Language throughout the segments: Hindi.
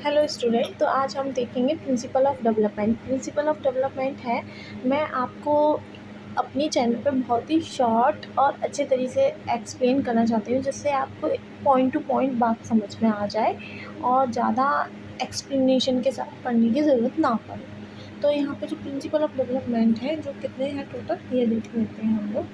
Hello student. तो आज हम देखेंगे principle of development. Principle of development है, मैं आपको अपनी चैनल पे बहुत ही शॉर्ट और अच्छे तरीके से एक्सप्लेन करना चाहती हूँ, जिससे आपको पॉइंट टू पॉइंट बात समझ में आ जाए और ज़्यादा एक्सप्लेनेशन के साथ पढ़ने की ज़रूरत ना पड़े। तो यहाँ पे जो प्रिंसिपल ऑफ डेवलपमेंट है, जो कितने हैं टोटल, ये देख लेते हैं हम लोग।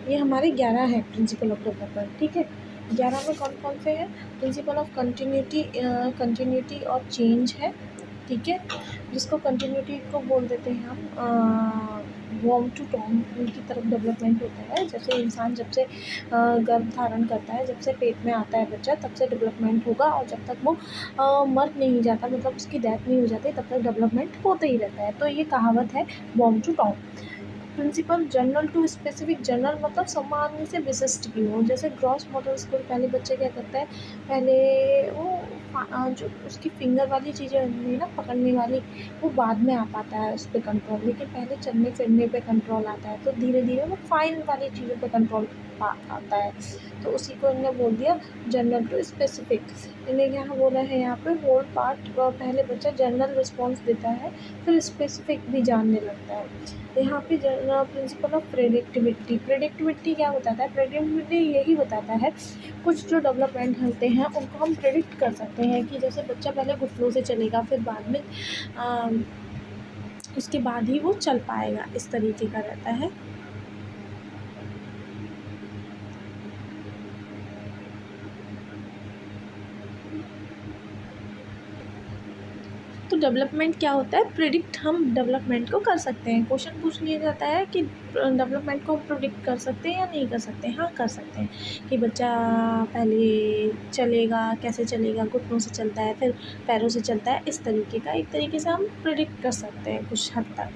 ये हमारे 11 है प्रिंसिपल ऑफ डेवलपमेंट। ठीक है, 11 में कौन कौन से हैं? प्रिंसिपल ऑफ कंटिन्यूटी और चेंज है। ठीक है, जिसको कंटिन्यूटी को बोल देते हैं हम वॉर्म टू टॉम की तरफ डेवलपमेंट होता है। जैसे इंसान जब से गर्भ धारण करता है, जब से पेट में आता है बच्चा, तब से डेवलपमेंट होगा, और जब तक वो मर नहीं जाता, मतलब उसकी डेथ नहीं हो जाती, तब तक डेवलपमेंट होता ही रहता है। तो ये कहावत है वॉर्म टू टॉम। Principle general to specific, general मतलब सामान्य से विशिष्ट की हो। जैसे ग्रॉस मोटर स्किल, पहले बच्चे क्या करता है, पहले वो जो उसकी फिंगर वाली चीज़ें होती है ना, पकड़ने वाली, वो बाद में आ पाता है उस पर कंट्रोल, लेकिन पहले चलने फिरने पे कंट्रोल आता है। तो धीरे धीरे वो फाइन वाली चीज़ों पे कंट्रोल आता है। तो उसी को इन्होंने बोल दिया जनरल टू स्पेसिफिक। इन्हें यहाँ बोला है, यहाँ पे होल पार्ट, पहले बच्चा जनरल रिस्पॉन्स देता है, फिर स्पेसिफिक भी जानने लगता है। यहाँ पे प्रिंसिपल ऑफ प्रेडिक्टिविटी। प्रेडिक्टिविटी क्या बताता है? प्रेडिक्टिविटी यही बताता है, कुछ जो डेवलपमेंट होते हैं उनको हम प्रेडिक्ट कर सकते हैं, कि जैसे बच्चा पहले घुटनों से चलेगा, फिर बाद में उसके बाद ही वो चल पाएगा, इस तरीके का रहता है। तो डेवलपमेंट क्या होता है? प्रिडिक्ट हम डेवलपमेंट को कर सकते हैं। क्वेश्चन पूछ लिया जाता है कि डेवलपमेंट को हम प्रिडिक्ट कर सकते हैं या नहीं कर सकते हैं? हाँ, कर सकते हैं। कि बच्चा पहले चलेगा, कैसे चलेगा, घुटनों से चलता है, फिर पैरों से चलता है, इस तरीके का, एक तरीके से हम प्रिडिक्ट कर सकते हैं कुछ हद तक।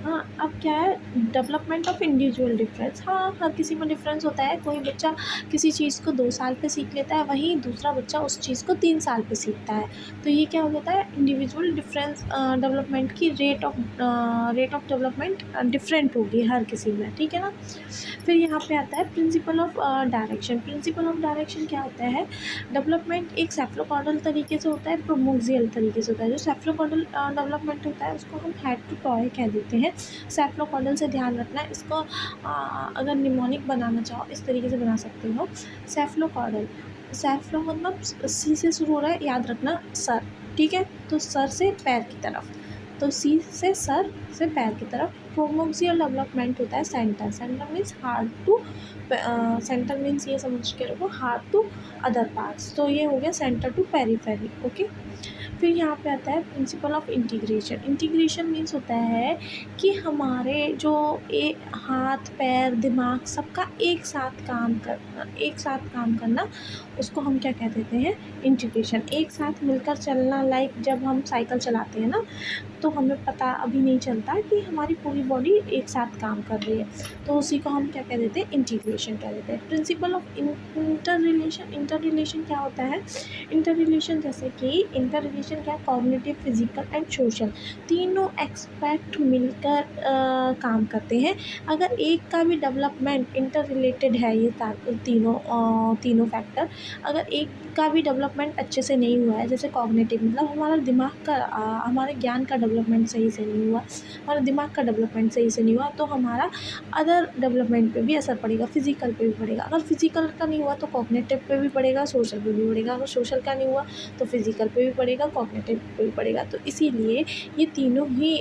हाँ, अब क्या है, डेवलपमेंट ऑफ इंडिविजुअल डिफरेंस। हाँ, हर किसी में डिफरेंस होता है। कोई बच्चा किसी चीज़ को 2 साल पे सीख लेता है, वहीं दूसरा बच्चा उस चीज़ को 3 साल पे सीखता है। तो ये क्या होता है, इंडिविजुअल डिफरेंस, डेवलपमेंट की रेट ऑफ डेवलपमेंट डिफरेंट होगी हर किसी में। ठीक है ना। फिर यहाँ पे आता है principle of direction. Principle of direction क्या होता है? डेवलपमेंट एक सेफ्लोकॉर्डल तरीके से होता है, प्रोमोक्सियल तरीके से होता है। जो सेफ्लोकॉर्डल डेवलपमेंट होता है, उसको हम हेड टू टॉय कह देते हैं। सेफ्लोकॉर्डल से ध्यान रखना है इसको, अगर निमोनिक बनाना चाहो इस तरीके से बना सकते हो। सेफ्लोकॉर्डल, सेफ्लो मतलब सी से शुरू हो रहा है, याद रखना, सर। ठीक है, तो सर से पैर की तरफ, तो सी से सर से पैर की तरफ। प्रोमोक्सियल डेवलपमेंट होता है centre. Centre means heart to, centre means ये समझ के रखो, हार्ट टू अदर पार्ट्स। तो ये हो गया सेंटर टू पेरीफेरी। ओके। फिर यहाँ पे आता है principle of integration. Integration means होता है कि हमारे जो हाथ पैर दिमाग सबका एक साथ काम करना, एक साथ काम करना, उसको हम क्या कह देते हैं? इंटीग्रेशन। एक साथ मिलकर चलना, लाइक जब हम साइकिल चलाते हैं ना, तो हमें पता अभी नहीं चलता कि हमारी पूरी बॉडी एक साथ काम कर रही है, तो उसी को हम क्या कह देते हैं? इंटीग्रेशन कह देते हैं। Principle of inter relation. Inter relation क्या होता है? इंटर रिलेशन, जैसे कि इंटर रिलेशन क्या, कॉग्निटिव, फिजिकल एंड सोशल, तीनों एक्सपेक्ट मिलकर काम करते हैं। अगर एक का भी डेवलपमेंट इंटर रिलेटेड है, ये तीनों फैक्टर, अगर एक का भी डेवलपमेंट अच्छे से नहीं हुआ है, जैसे कॉग्निटिव मतलब हमारा दिमाग का, हमारे ज्ञान का डेवलपमेंट सही से नहीं हुआ, हमारा दिमाग का डेवलपमेंट सही से नहीं हुआ, तो हमारा अदर डेवलपमेंट पे भी असर पड़ेगा, फिजिकल पे भी पड़ेगा। अगर फिजिकल का नहीं हुआ तो कॉग्निटिव पे भी पड़ेगा, सोशल पे भी पड़ेगा। अगर सोशल का नहीं हुआ तो फिजिकल पे भी पड़ेगा, कॉग्निटिव पे भी पड़ेगा। तो इसीलिए ये तीनों ही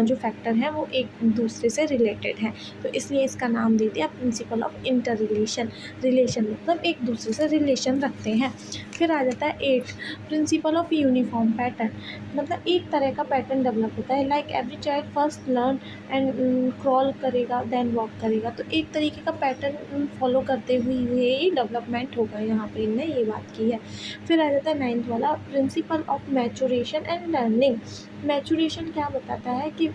जो फैक्टर हैं वो एक दूसरे से रिलेटेड हैं, तो इसलिए इसका नाम दे दिया principle of inter relation. Relation मतलब एक दूसरे से रिलेशन रखते हैं। फिर आ जाता है 8, प्रिंसिपल ऑफ यूनिफॉर्म पैटर्न। मतलब एक तरह का पैटर्न डेवलप होता है, like every child first learn and crawl करेगा देन वॉक करेगा। तो एक तरीके का पैटर्न फॉलो करते हुए ही डेवलपमेंट होगा, यहाँ पे इनने ये बात की है। फिर आ जाता है 9th वाला, principle of maturation and learning. Maturation क्या बताता है कि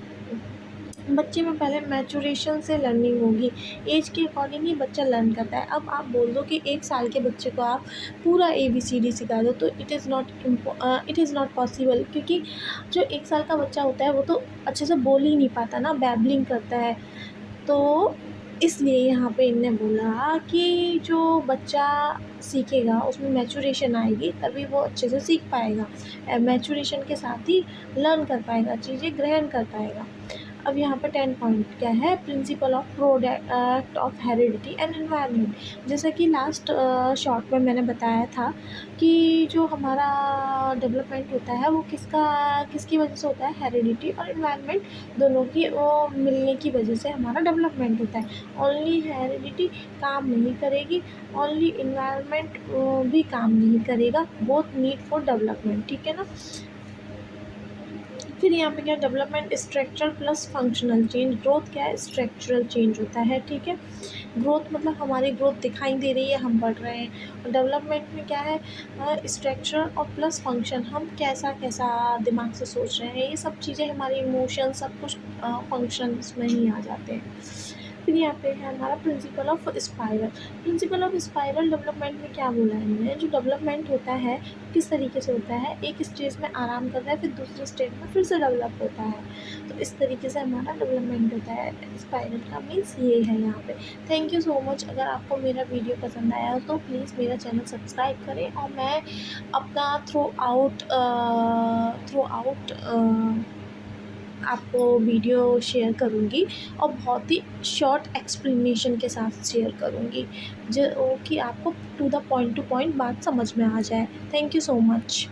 बच्चे में पहले मैचुरेशन से लर्निंग होगी, एज के अकॉर्डिंग ही बच्चा लर्न करता है। अब आप बोल दो कि 1 साल के बच्चे को आप पूरा ABCD सिखा दो, तो इट इज़ नॉट पॉसिबल, क्योंकि जो 1 साल का बच्चा होता है वो तो अच्छे से बोल ही नहीं पाता ना, बैबलिंग करता है। तो इसलिए यहाँ पे इनने बोला कि जो बच्चा सीखेगा उसमें मैच्योरेशन आएगी, तभी वो अच्छे से सीख पाएगा। मैच्योरेशन के साथ ही लर्न कर पाएगा, चीज़ें ग्रहण कर पाएगा। अब यहाँ पे 10 पॉइंट क्या है, principle of product of heredity and environment. जैसा कि लास्ट शॉर्ट में मैंने बताया था कि जो हमारा डेवलपमेंट होता है वो किसकी वजह से होता है, हेरिडिटी और एनवायरनमेंट दोनों की वो मिलने की वजह से हमारा डेवलपमेंट होता है। ओनली हेरिडिटी काम नहीं करेगी, ओनली इन्वायरमेंट भी काम नहीं करेगा, बोथ नीड फॉर डेवलपमेंट, ठीक है ना। फिर यहाँ पे क्या, development structural plus functional change. Growth क्या है, स्ट्रक्चरल चेंज होता है, ठीक है। ग्रोथ मतलब हमारी ग्रोथ दिखाई दे रही है, हम बढ़ रहे हैं। और डेवलपमेंट में क्या है, स्ट्रक्चर और प्लस फंक्शन, हम कैसा कैसा दिमाग से सोच रहे हैं, ये सब चीज़ें हमारे इमोशन सब कुछ फंक्शंस में ही आ जाते हैं। फिर यहाँ पे है हमारा principle of spiral. Principle of spiral development में क्या बोला है इन्होंने, जो डेवलपमेंट होता है किस तरीके से होता है, एक स्टेज में आराम करता है, फिर दूसरे स्टेज में फिर से डेवलप होता है। तो इस तरीके से हमारा डेवलपमेंट होता है। स्पाइरल का मीन्स ये है यहाँ पे। Thank you so much. अगर आपको मेरा वीडियो पसंद आया तो प्लीज़ मेरा चैनल सब्सक्राइब करें, और मैं अपना थ्रू आउट आपको वीडियो शेयर करूँगी, और बहुत ही शॉर्ट एक्सप्लेनेशन के साथ शेयर करूँगी, जो कि आपको टू द पॉइंट बात समझ में आ जाए। Thank you so much.